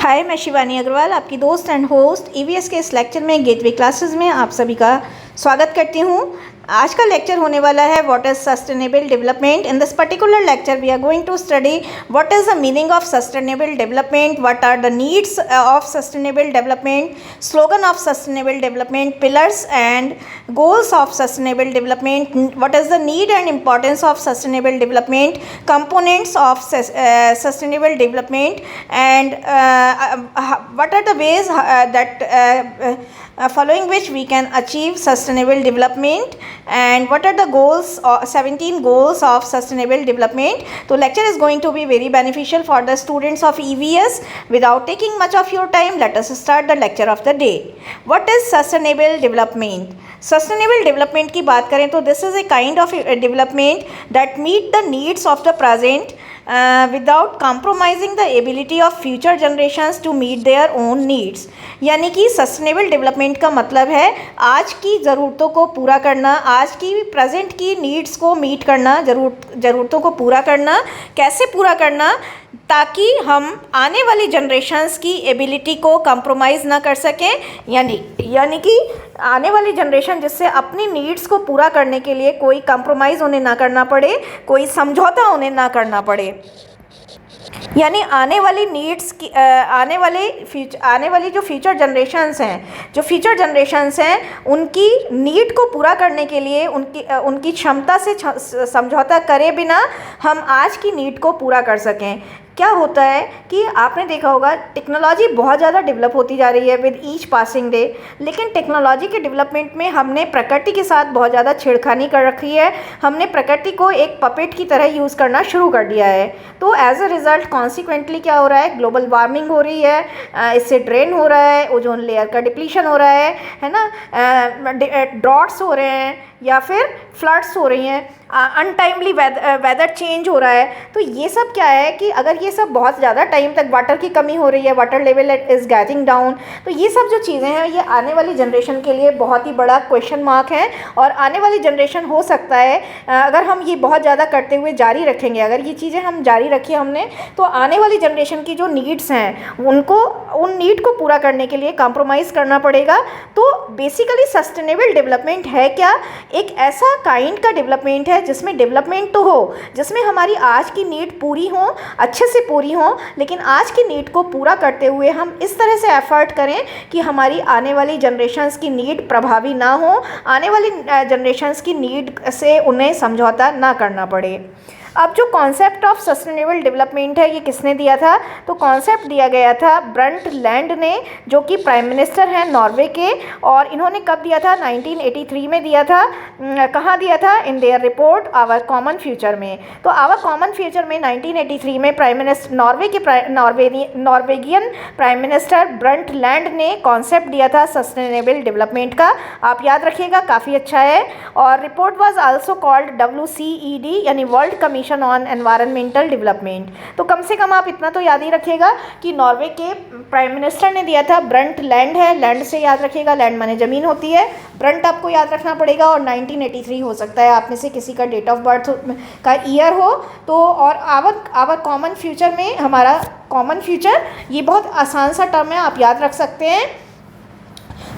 हाय, मैं शिवानी अग्रवाल, आपकी दोस्त एंड होस्ट ईवीएस के इस लेक्चर में गेटवे क्लासेस में आप सभी का स्वागत करती हूँ। आज का लेक्चर होने वाला है what is sustainable development. In this particular lecture we are going to study what is the meaning of sustainable development, what are the needs of sustainable development, slogan of sustainable development, pillars and goals of sustainable development, what is the need and importance of sustainable development, components of sustainable development, and what are the ways following which we can achieve sustainable development, and what are the goals, 17 goals of sustainable development. So lecture is going to be very beneficial for the students of EVS. Without taking much of your time, let us start the lecture of the day. What is sustainable development? Sustainable development की बात करें तो this is a kind of development that meet the needs of the present without compromising the ability of future generations to meet their own needs. यानी कि sustainable development का मतलब है आज की ज़रूरतों को पूरा करना, आज की प्रेजेंट की नीड्स को मीट करना, ज़रूरतों को पूरा करना। कैसे पूरा करना? ताकि हम आने वाली जनरेशन्स की एबिलिटी को कंप्रोमाइज़ ना कर सकें, यानी कि आने वाली जनरेशन जिससे अपनी नीड्स को पूरा करने के लिए कोई कंप्रोमाइज़ उन्हें ना करना पड़े, कोई समझौता उन्हें ना करना पड़े। यानी आने वाली नीड्स की आने वाली जो फ्यूचर जनरेशन्स हैं उनकी नीड को पूरा करने के लिए उनकी क्षमता से समझौता करे बिना हम आज की नीड को पूरा कर सकें। क्या होता है कि आपने देखा होगा टेक्नोलॉजी बहुत ज़्यादा डेवलप होती जा रही है विद ईच पासिंग डे, लेकिन टेक्नोलॉजी के डेवलपमेंट में हमने प्रकृति के साथ बहुत ज़्यादा छेड़खानी कर रखी है। हमने प्रकृति को एक पपेट की तरह यूज़ करना शुरू कर दिया है। तो एज अ रिज़ल्ट कॉन्सिक्वेंटली क्या हो रहा है? ग्लोबल वार्मिंग हो रही है, इससे ड्रेन हो रहा है, ओजोन लेयर का डिप्लीशन हो रहा है ना, ड्रॉट्स हो रहे हैं या फिर फ्लड्स हो रही हैं, अनटाइमली वेदर चेंज हो रहा है। तो ये सब क्या है कि अगर ये सब बहुत ज़्यादा टाइम तक वाटर की कमी हो रही है, water level is getting down, तो ये सब जो चीज़ें हैं ये आने वाली जनरेशन के लिए बहुत ही बड़ा क्वेश्चन मार्क है। और आने वाली जनरेशन हो सकता है अगर हम ये बहुत ज़्यादा करते हुए जारी रखेंगे, अगर ये चीज़ें हम जारी रखी हमने, तो आने वाली जनरेशन की जो नीड्स हैं उन नीड को पूरा करने के लिए कॉम्प्रोमाइज़ करना पड़ेगा। तो बेसिकली सस्टेनेबल डेवलपमेंट है क्या? एक ऐसा काइंड का डेवलपमेंट है जिसमें डेवलपमेंट तो हो, जिसमें हमारी आज की नीड पूरी हो, अच्छे से पूरी हो, लेकिन आज की नीड को पूरा करते हुए हम इस तरह से एफर्ट करें कि हमारी आने वाली जनरेशन्स की नीड प्रभावी ना हो, आने वाली जनरेशन्स की नीड से उन्हें समझौता ना करना पड़े। अब जो कॉन्सेप्ट ऑफ सस्टेनेबल डेवलपमेंट है ये किसने दिया था? तो कॉन्सेप्ट दिया गया था ब्रंट लैंड ने, जो कि प्राइम मिनिस्टर हैं नॉर्वे के। और इन्होंने कब दिया था? 1983 में दिया था। कहाँ दिया था? In their report our common future में। तो आवर कॉमन फ्यूचर में 1983 में prime minister Norwegian prime minister Brundtland ने कॉन्सेप्ट दिया था सस्टेनेबल डेवलपमेंट का। आप याद रखिएगा, काफ़ी अच्छा है। और report was also called WCED यानी world commission on environmental development. तो कम से कम आप इतना तो याद ही रखिएगा कि नॉर्वे के प्राइम मिनिस्टर ने दिया था। ब्रंट लैंड है, लैंड से याद रखिएगा, लैंड माने ज़मीन होती है, ब्रंट आपको याद रखना पड़ेगा। और 1983 हो सकता है आप में से किसी का डेट ऑफ बर्थ का ईयर हो। तो और आवर कॉमन फ्यूचर में, हमारा कॉमन फ्यूचर ये बहुत आसान सा टर्म है, आप याद रख सकते हैं।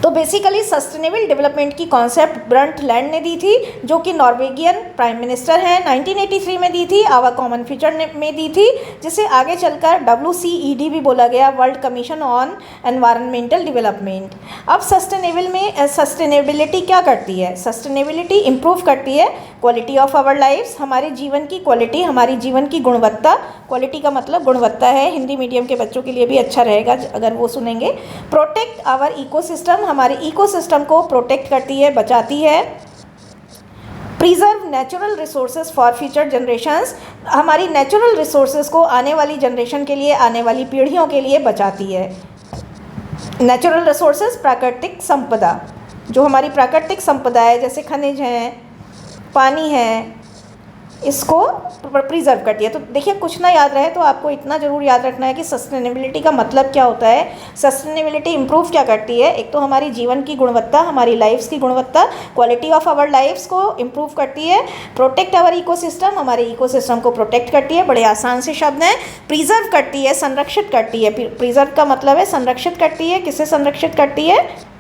तो बेसिकली सस्टेनेबल डेवलपमेंट की कॉन्सेप्ट ब्रंट लैंड ने दी थी, जो कि नॉर्वेगियन प्राइम मिनिस्टर हैं, 1983 में दी थी, आवर कॉमन फ्यूचर में दी थी, जिसे आगे चलकर WCED भी बोला गया, world commission on environmental development. अब सस्टेनेबिलिटी क्या करती है? सस्टेनेबिलिटी इम्प्रूव करती है क्वालिटी ऑफ आवर लाइफ्स, हमारे जीवन की क्वालिटी, हमारी जीवन की गुणवत्ता। क्वालिटी का मतलब गुणवत्ता है, हिंदी मीडियम के बच्चों के लिए भी अच्छा रहेगा अगर वो सुनेंगे। प्रोटेक्ट आवर इकोसिस्टम, हमारे इकोसिस्टम को प्रोटेक्ट करती है, बचाती है। Preserve natural resources for future generations, हमारी नेचुरल रिसोर्सेज को आने वाली जनरेशन के लिए, आने वाली पीढ़ियों के लिए बचाती है। नेचुरल रिसोर्सेज प्राकृतिक संपदा, जो हमारी प्राकृतिक संपदा है, जैसे खनिज हैं, पानी है, इसको प्रिजर्व करती है। तो देखिए कुछ ना याद रहे तो आपको इतना ज़रूर याद रखना है कि सस्टेनेबिलिटी का मतलब क्या होता है। सस्टेनेबिलिटी इम्प्रूव क्या करती है, एक तो हमारी जीवन की गुणवत्ता, हमारी लाइफ्स की गुणवत्ता, क्वालिटी ऑफ आवर लाइफ्स को इम्प्रूव करती है। प्रोटेक्ट आवर इकोसिस्टम, हमारे इकोसिस्टम को प्रोटेक्ट करती है, बड़े आसान से शब्द हैं। प्रिजर्व करती है, संरक्षित करती है। प्रिजर्व का मतलब है संरक्षित करती है। किसे संरक्षित करती है?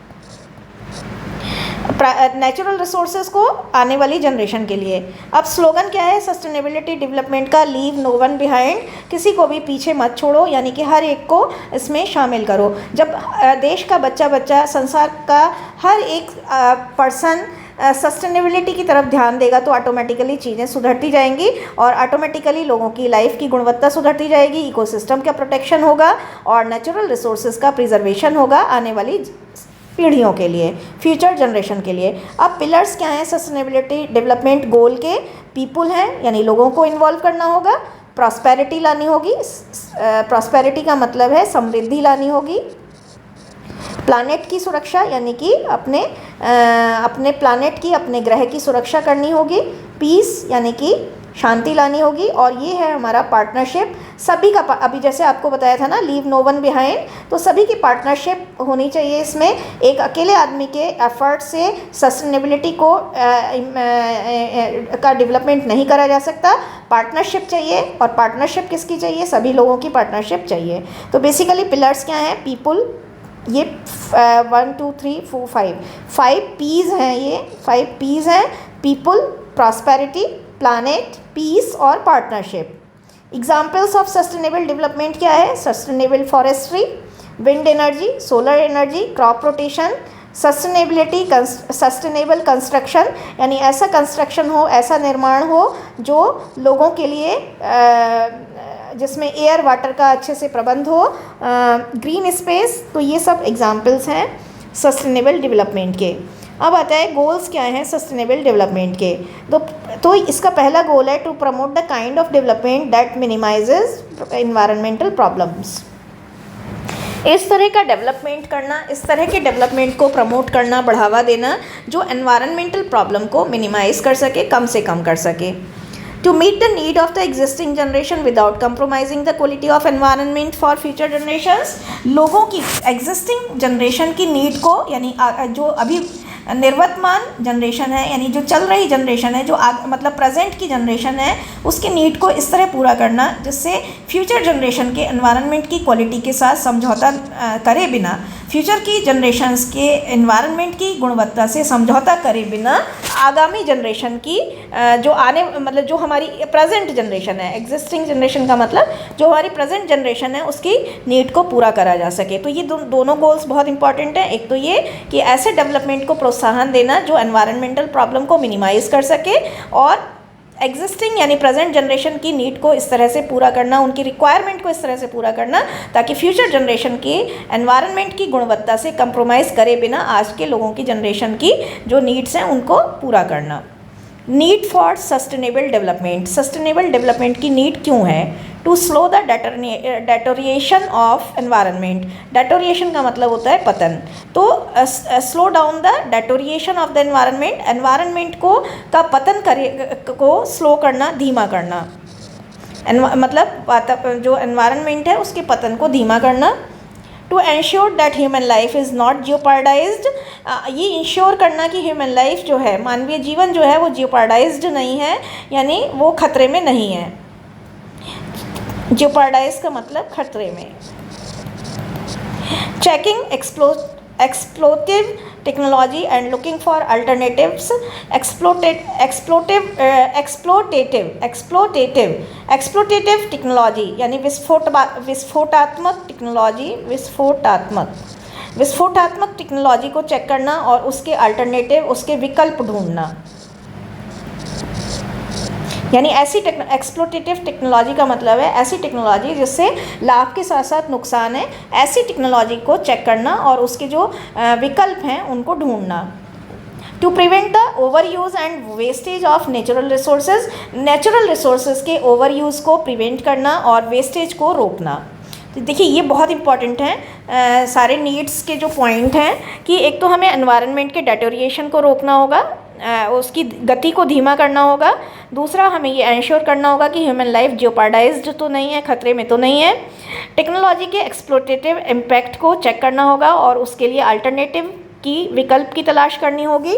नेचुरल रिसोर्सेज को आने वाली जनरेशन के लिए। अब स्लोगन क्या है सस्टेनेबिलिटी डेवलपमेंट का? लीव नो वन बिहाइंड, किसी को भी पीछे मत छोड़ो, यानी कि हर एक को इसमें शामिल करो। जब देश का बच्चा संसार का हर एक पर्सन सस्टेनेबिलिटी की तरफ ध्यान देगा तो ऑटोमेटिकली चीज़ें सुधरती जाएंगी और ऑटोमेटिकली लोगों की लाइफ की गुणवत्ता सुधरती जाएगी, इकोसिस्टम का प्रोटेक्शन होगा और नेचुरल रिसोर्सेज का प्रिजर्वेशन होगा आने वाली पीढ़ियों के लिए, फ्यूचर जनरेशन के लिए। अब पिलर्स क्या हैं सस्टेनेबिलिटी डेवलपमेंट गोल के? पीपुल हैं, यानी लोगों को इन्वॉल्व करना होगा। प्रॉस्पेरिटी लानी होगी, प्रॉस्पेरिटी का मतलब है समृद्धि लानी होगी। प्लानेट की सुरक्षा, यानी कि अपने प्लानेट की, अपने ग्रह की सुरक्षा करनी होगी। पीस, यानी कि शांति लानी होगी। और ये है हमारा पार्टनरशिप, सभी का। अभी जैसे आपको बताया था ना, लीव नो वन बिहाइंड, तो सभी की पार्टनरशिप होनी चाहिए इसमें। एक अकेले आदमी के एफर्ट से सस्टेनेबिलिटी को का डेवलपमेंट नहीं करा जा सकता। पार्टनरशिप चाहिए, और पार्टनरशिप किसकी चाहिए? सभी लोगों की पार्टनरशिप चाहिए। तो बेसिकली पिलर्स क्या हैं? पीपुल, ये 1 2 3 4 5 पीज हैं, ये 5 पीज हैं। पीपुल, प्रॉस्पेरिटी, प्लानेट, पीस और partnership. Examples of sustainable development क्या है? Sustainable forestry, wind energy, solar energy, crop rotation. Sustainability, sustainable construction, यानी ऐसा कंस्ट्रक्शन हो, ऐसा निर्माण हो जो लोगों के लिए जिसमें एयर वाटर का अच्छे से प्रबंध हो। ग्रीन स्पेस, तो ये सब एग्जाम्पल्स हैं सस्टेनेबल डेवलपमेंट के। अब आता है गोल्स क्या हैं सस्टेनेबल डेवलपमेंट के। तो इसका पहला गोल है to promote the kind of development that minimises environmental problems. इस तरह का डेवलपमेंट करना, इस तरह के डेवलपमेंट को प्रमोट करना, बढ़ावा देना जो एनवायरमेंटल प्रॉब्लम को मिनिमाइज कर सके, कम से कम कर सके। To meet the need of the existing generation without compromising the quality of environment for future generations, लोगों की existing generation की need को, यानी जो अभी निर्वर्तमान जनरेशन है, यानी जो चल रही जनरेशन है, जो मतलब प्रेजेंट की जनरेशन है, उसके नीड को इस तरह पूरा करना जिससे फ्यूचर जनरेशन के एनवायरनमेंट की क्वालिटी के साथ समझौता करे बिना, फ्यूचर की जनरेशन्स के एनवायरनमेंट की गुणवत्ता से समझौता करे बिना आगामी जनरेशन की जो मतलब जो हमारी प्रेजेंट जनरेशन है, एग्जिस्टिंग जनरेशन का मतलब जो हमारी प्रेजेंट जनरेशन है, उसकी नीड को पूरा करा जा सके। तो ये दोनों गोल्स बहुत इंपॉर्टेंट हैं। एक तो ये कि ऐसे डेवलपमेंट को प्रोत्साहन देना जो एनवायरमेंटल प्रॉब्लम को मिनिमाइज कर सके, और एग्जिस्टिंग यानी प्रेजेंट जनरेशन की नीड को इस तरह से पूरा करना, उनकी रिक्वायरमेंट को इस तरह से पूरा करना ताकि फ्यूचर जनरेशन की एनवायरनमेंट की गुणवत्ता से कंप्रोमाइज़ करे बिना आज के लोगों की जनरेशन की जो नीड्स हैं उनको पूरा करना। Need for sustainable development, sustainable development की नीड क्यों है? To slow the deterioration of environment. Deterioration का मतलब होता है पतन, तो slow down the deterioration of the environment, environment का पतन को स्लो करना, धीमा करना। मतलब जो एनवायरनमेंट है उसके पतन को धीमा करना। To ensure that human life is not jeopardized, ये इंश्योर करना कि ह्यूमन लाइफ जो है, मानवीय जीवन जो है वो जियोपार्डाइज्ड नहीं है, यानी वो खतरे में नहीं है। जियोपार्डाइज का मतलब खतरे में। Checking exploitive technology and looking for alternatives. Exploitative technology यानी विस्फोटात्मक टेक्नोलॉजी, विस्फोटात्मक टेक्नोलॉजी को चेक करना और उसके अल्टरनेटिव, उसके विकल्प ढूंढना। यानी ऐसी एक्सप्लोटेटिव टेक्नोलॉजी का मतलब है ऐसी टेक्नोलॉजी जिससे लाभ के साथ साथ नुकसान है, ऐसी टेक्नोलॉजी को चेक करना और उसके जो विकल्प हैं उनको ढूंढना। To prevent the over use and wastage of natural resources, natural resources के ओवर यूज़ को प्रिवेंट करना और वेस्टेज को रोकना। तो देखिए ये बहुत इंपॉर्टेंट हैं सारे नीड्स के जो पॉइंट हैं कि एक तो हमें एनवायरनमेंट के डेटोरिएशन को रोकना होगा, उसकी गति को धीमा करना होगा। दूसरा, हमें ये एंश्योर करना होगा कि ह्यूमन लाइफ जियोपार्डाइज्ड तो नहीं है, खतरे में तो नहीं है। टेक्नोलॉजी के एक्सप्लोटेटिव इम्पैक्ट को चेक करना होगा और उसके लिए अल्टरनेटिव की विकल्प की तलाश करनी होगी।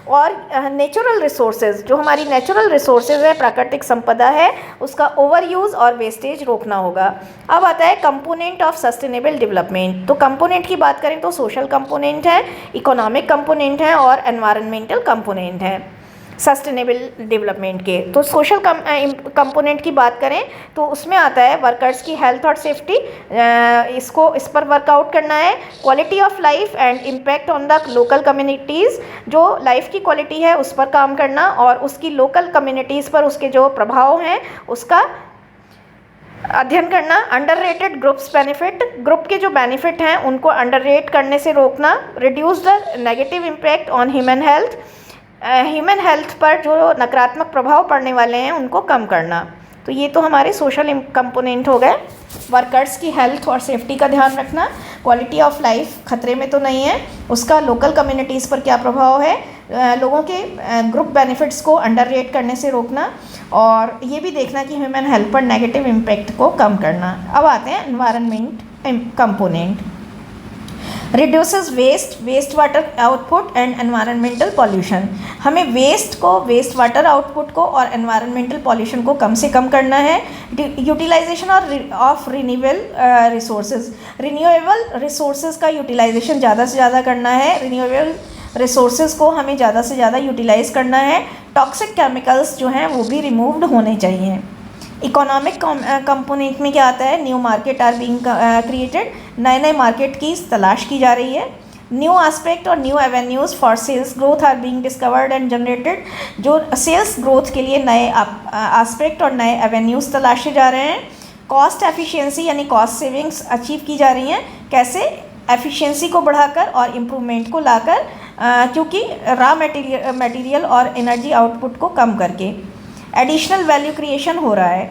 और नेचुरल रिसोर्सेज, जो हमारी नेचुरल रिसोर्सेज है, प्राकृतिक संपदा है, उसका ओवर यूज़ और वेस्टेज रोकना होगा। अब आता है कंपोनेंट ऑफ सस्टेनेबल डेवलपमेंट। तो कंपोनेंट की बात करें तो सोशल कंपोनेंट है, इकोनॉमिक कंपोनेंट है और एनवायरनमेंटल कंपोनेंट है सस्टेनेबल डेवलपमेंट के। तो सोशल कंपोनेंट की बात करें तो उसमें आता है वर्कर्स की हेल्थ और सेफ्टी, इस पर वर्कआउट करना है। Quality of life and impact on the local communities, जो लाइफ की क्वालिटी है उस पर काम करना और उसकी लोकल कम्युनिटीज़ पर उसके जो प्रभाव हैं उसका अध्ययन करना। अंडररेटेड ग्रुप्स बेनिफिट, ग्रुप के जो बेनिफिट हैं उनको अंडररेट करने से रोकना। Reduce the negative impact on human health, human health पर जो नकारात्मक प्रभाव पड़ने वाले हैं उनको कम करना। तो ये तो हमारे सोशल कंपोनेंट हो गए। वर्कर्स की हेल्थ और सेफ्टी का ध्यान रखना, क्वालिटी ऑफ लाइफ खतरे में तो नहीं है, उसका लोकल कम्युनिटीज़ पर क्या प्रभाव है, लोगों के ग्रुप बेनिफिट्स को अंडररेट करने से रोकना और ये भी देखना कि ह्यूमन हेल्थ पर नेगेटिव इम्पैक्ट को कम करना। अब आते हैं environment component. Reduces waste water output and environmental pollution. हमें वेस्ट वाटर आउटपुट को और एनवायरनमेंटल पॉल्यूशन को कम से कम करना है। यूटिलाइजेशन ऑफ रिन्यूएबल रिसोर्सेज का यूटिलाइजेशन ज़्यादा से ज़्यादा करना है। रिन्यूएबल रिसोर्सेज को हमें ज़्यादा से ज़्यादा यूटिलाइज़ करना है। टॉक्सिक केमिकल्स जो हैं वो भी रिमूव्ड होने चाहिए। इकोनॉमिक कंपोनेंट में क्या आता है, new market are being created, नए नए मार्केट की तलाश की जा रही है। न्यू एस्पेक्ट और new avenues for sales growth are being discovered and generated, जो सेल्स ग्रोथ के लिए नए एस्पेक्ट और नए एवेन्यूज़ तलाशे जा रहे हैं। कॉस्ट एफिशिएंसी यानी कॉस्ट सेविंग्स अचीव की जा रही हैं। कैसे, एफिशिएंसी को बढ़ाकर और इम्प्रूवमेंट को लाकर, क्योंकि रॉ मटेरियल और एनर्जी आउटपुट को कम करके एडिशनल वैल्यू क्रिएशन हो रहा है।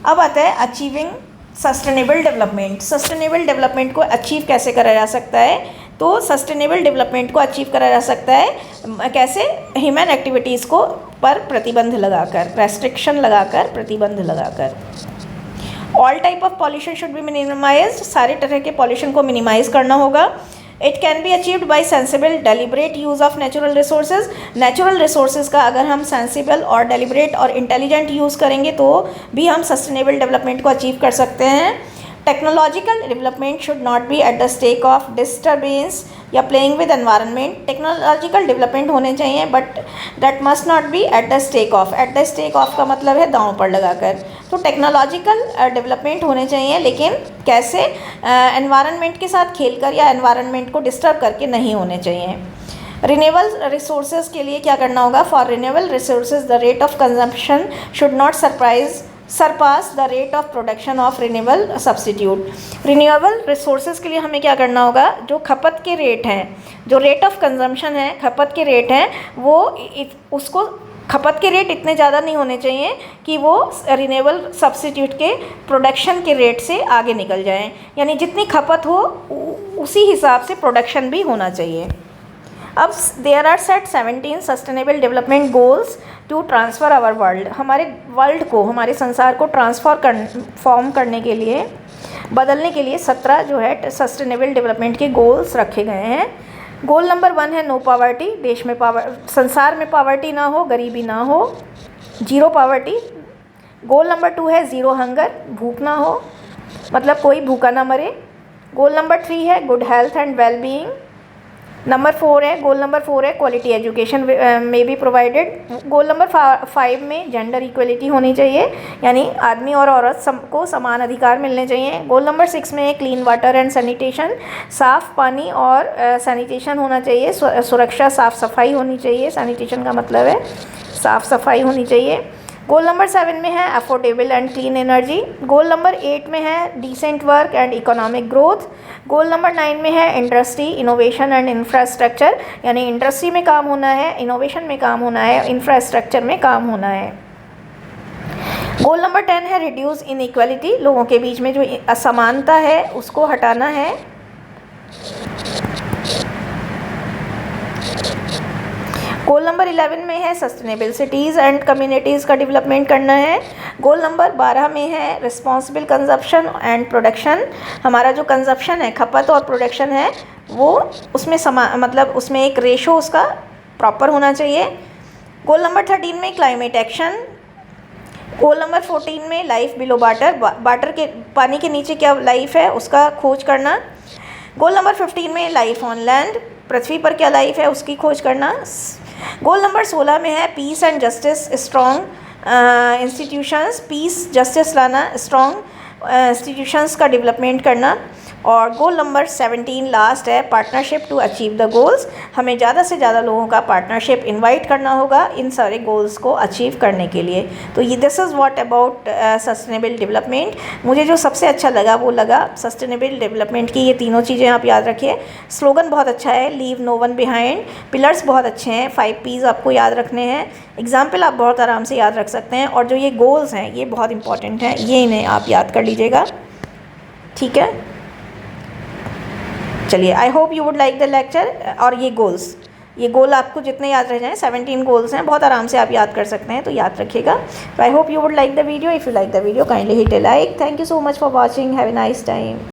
अब आता है achieving sustainable development. Sustainable development को अचीव कैसे करा जा सकता है, तो सस्टेनेबल डेवलपमेंट को अचीव करा जा सकता है कैसे, ह्यूमन एक्टिविटीज़ को पर प्रतिबंध लगाकर, रेस्ट्रिक्शन लगाकर, प्रतिबंध लगाकर। All type of pollution should be minimised, सारे तरह के पॉल्यूशन को मिनिमाइज करना होगा। It can be achieved by sensible deliberate use of natural resources. Natural resources का अगर हम सेंसिबल और डेलिब्रेट और इंटेलिजेंट यूज़ करेंगे तो भी हम सस्टेनेबल डेवलपमेंट को अचीव कर सकते हैं। Technological development should not be at the stake of disturbance या playing with environment. Technological development होने चाहिए but that must not be at the stake of. At the stake of का मतलब है दांव पर लगाकर। तो टेक्नोलॉजिकल डेवलपमेंट होने चाहिए, लेकिन कैसे, एनवायरनमेंट के साथ खेलकर या एनवायरनमेंट को डिस्टर्ब करके नहीं होने चाहिए। रिन्यूएबल रिसोर्सेज के लिए क्या करना होगा, for renewable resources the rate of consumption should not surpass the rate of production of renewable substitute. Renewable resources के लिए हमें क्या करना होगा, जो खपत के रेट हैं, जो रेट ऑफ कंजम्पशन है, खपत के रेट हैं, वो उसको खपत के रेट इतने ज़्यादा नहीं होने चाहिए कि वो रिन्यूएबल सब्स्टिट्यूट के प्रोडक्शन के रेट से आगे निकल जाएं। यानी जितनी खपत हो उसी हिसाब से प्रोडक्शन भी होना चाहिए। अब there are set 17 sustainable development goals to transfer our world. हमारे वर्ल्ड को, हमारे संसार को फॉर्म करने के लिए, बदलने के लिए 17 जो है सस्टेनेबल डेवलपमेंट के गोल्स रखे गए हैं। गोल नंबर 1 है नो पावर्टी, देश में संसार में पावर्टी ना हो, गरीबी ना हो, जीरो पावर्टी। गोल नंबर 2 है ज़ीरो हंगर, भूख ना हो, मतलब कोई भूखा ना मरे। गोल नंबर 3 है good health and well being. Goal number 4 है क्वालिटी एजुकेशन में बी प्रोवाइडेड। गोल नंबर 5 में जेंडर इक्वलिटी होनी चाहिए, यानी आदमी और औरत को समान अधिकार मिलने चाहिए। गोल नंबर 6 में है क्लीन वाटर एंड सैनिटेशन, साफ़ पानी और सैनिटेशन होना चाहिए, सुरक्षा, साफ़ सफाई होनी चाहिए। सैनिटेशन का मतलब है साफ़ सफाई होनी चाहिए। गोल नंबर 7 में है affordable and clean energy. Goal number 8 में है decent work and economic growth. Goal number 9 में है इंडस्ट्री, इनोवेशन एंड इंफ्रास्ट्रक्चर, यानी इंडस्ट्री में काम होना है, इनोवेशन में काम होना है, इंफ्रास्ट्रक्चर में काम होना है। गोल नंबर 10 है रिड्यूस इनइक्वालिटी, लोगों के बीच में जो असमानता है उसको हटाना है। गोल नंबर 11 में है सस्टेनेबल सिटीज़ एंड कम्युनिटीज़ का डेवलपमेंट करना है। गोल नंबर 12 में है रिस्पॉन्सिबल कंजप्शन एंड प्रोडक्शन। हमारा जो कंजप्शन है, खपत और प्रोडक्शन है, वो उसमें मतलब उसमें एक रेशो उसका प्रॉपर होना चाहिए। गोल नंबर 13 में क्लाइमेट एक्शन। गोल नंबर 14 में लाइफ बिलो वाटर के पानी के नीचे क्या लाइफ है उसका खोज करना। गोल नंबर 15 में लाइफ ऑन लैंड, पृथ्वी पर क्या लाइफ है उसकी खोज करना। गोल नंबर 16 में है peace and justice strong institutions, peace justice लाना, स्ट्रॉन्ग इंस्टीट्यूशंस का डेवलपमेंट करना। और गोल नंबर 17 लास्ट है partnership to achieve the goals. हमें ज़्यादा से ज़्यादा लोगों का पार्टनरशिप इनवाइट करना होगा इन सारे गोल्स को अचीव करने के लिए। तो ये this is what about sustainable development. मुझे जो सबसे अच्छा लगा वो लगा सस्टेनेबल डेवलपमेंट की ये तीनों चीज़ें आप याद रखिए। स्लोगन बहुत अच्छा है, leave no one behind. Pillars बहुत अच्छे हैं, 5 P's आपको याद रखने हैं। एग्जाम्पल आप बहुत आराम से याद रख सकते हैं। और जो ये गोल्स हैं ये बहुत इंपॉर्टेंट हैं, ये इन्हें आप याद कर लीजिएगा, ठीक है। चलिए, I hope you would like the lecture. और ये गोल आपको जितने याद रह जाएं, 17 गोल्स हैं, बहुत आराम से आप याद कर सकते हैं, तो याद रखिएगा। तो I hope you would like the video. If you like the video kindly hit A like. Thank you so much for watching. Have a nice time.